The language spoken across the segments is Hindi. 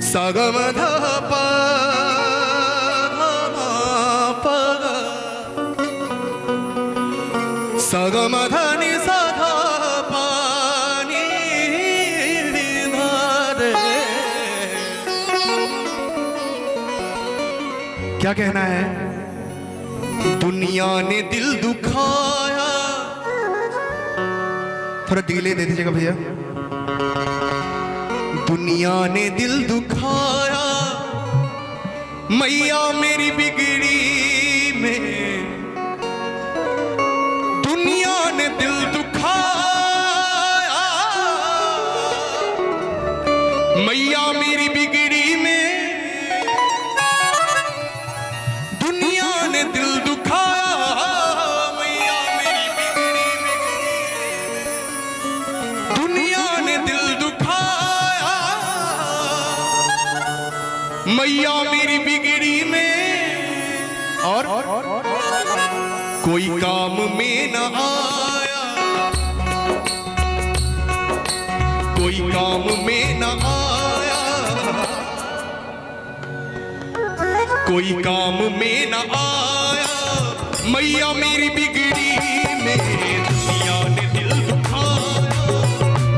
सगमध प सगमध नि सध पानी रे। क्या कहना है? दुनिया ने दिल दुखाया, थोड़ा डिले दे दीजिएगा भैया। दुनिया ने दिल दुखाया, मैया मेरी बिगड़ी में। दुनिया ने दिल दुखाया, मैया मेरी बिगड़ी में। दुनिया ने दिल दुखाया, मैया मेरी बिगड़ी में। दुनिया ने दिल दुखाया, मैया मेरी बिगड़ी में। और कोई काम में न आया, कोई काम में न आया, कोई काम में न आया, मैया मेरी बिगड़ी में। दुनिया ने दिल दुखाया,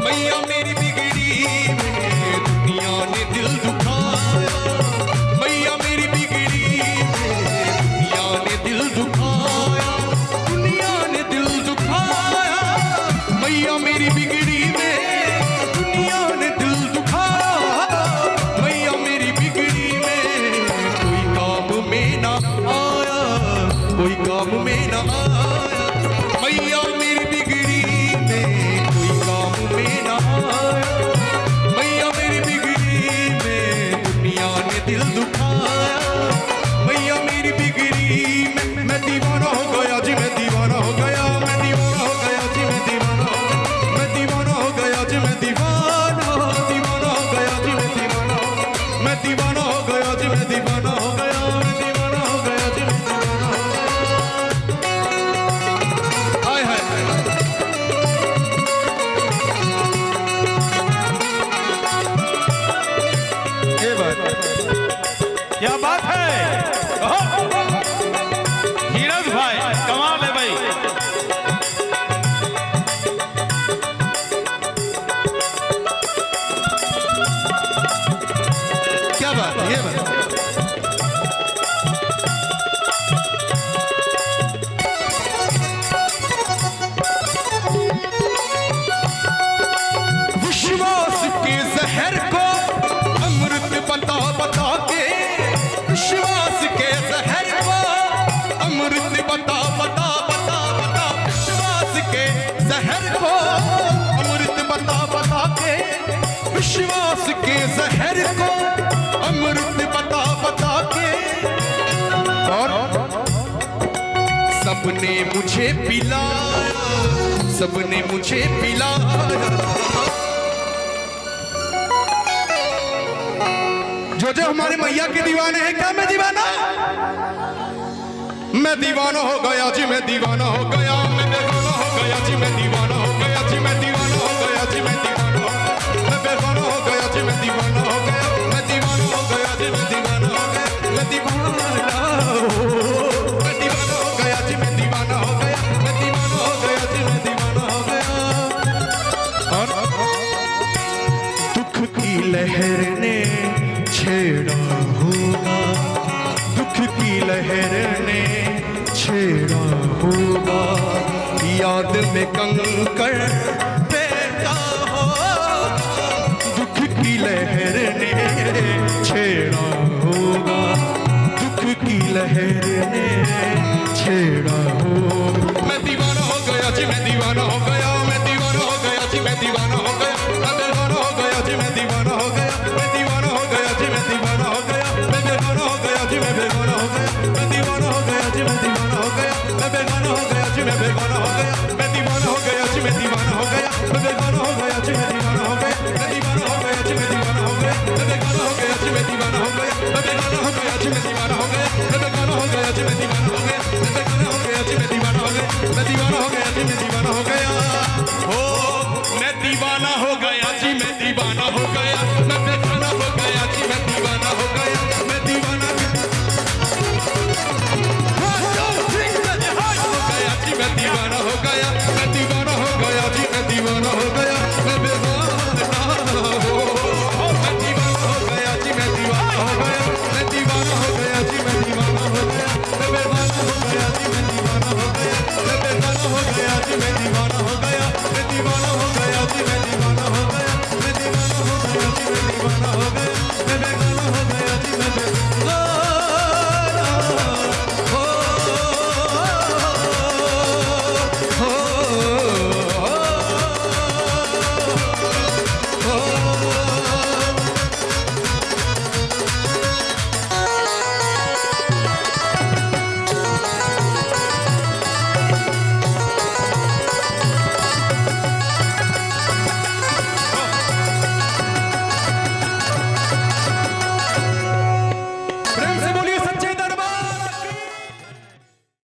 मैया मेरी बिगड़ी में। दुनिया ने दिल दुखाया, मैया मेरी बिगड़ी में। दुनिया ने दिल दुखाया, दुनिया ने दिल दुखाया, मैया मेरी बिगड़ी में। दुनिया ने दिल दुखाया, मैया मेरी बिगड़ी में। कोई काम में न आया, कोई काम में न आया, मैया मेरी बिगड़ी में। कोई काम में न आया, मैया मेरी बिगड़ी में। दुनिया ने दिल दुखाया, मैया मेरी बिगड़ी में। मैं दीवाना हो गया जी, मैं दीवाना हो गया, मैं दीवाना हो गया जी, मैं दीवाना हो गया, मैं दीवाना हो गया जी, मैं दीवाना हो गया जी, मैं दीवाना हो गया, मैं दीवाना हो गया जी, मैं दीवाना हो गया, मैं दीवाना हो गया जी, मैं दीवाना हो गया। हाय हाय ये बात, क्या बात है? धीरज भाई कमाल है भाई। क्या बात है? ये बात विश्वास के जहर को अमृत बता बता के, विश्वास के जहर को अमृत बता बता बता बता, विश्वास के जहर को अमृत बता बता के, विश्वास के जहर को अमृत बता बता के। और सबने मुझे पिलाया, सबने मुझे पिलाया। जो जो हमारे मैया के दीवाने हैं, क्या मैं दीवाना? मैं दीवाना हो गया जी, मैं दीवाना हो गया, मैं दीवाना हो गया जी, मैं दीवाना हो गया जी, मैं दीवाना हो गया जी, मैं दीवाना हो गया, मैं दीवाना हो गया जी, मैं दीवाना हो गया, मैं दीवाना हो गया जी, मैं दीवाना हो गया, मैं दीवाना हो गया जी, मैं दीवाना हो गया, मैं दीवाना हो गया जी, मैं दीवाना हो गया। और दुख की लहर ने छेड़ा होगा, दुख की लहर ने छेड़ा होगा, याद में कंकड़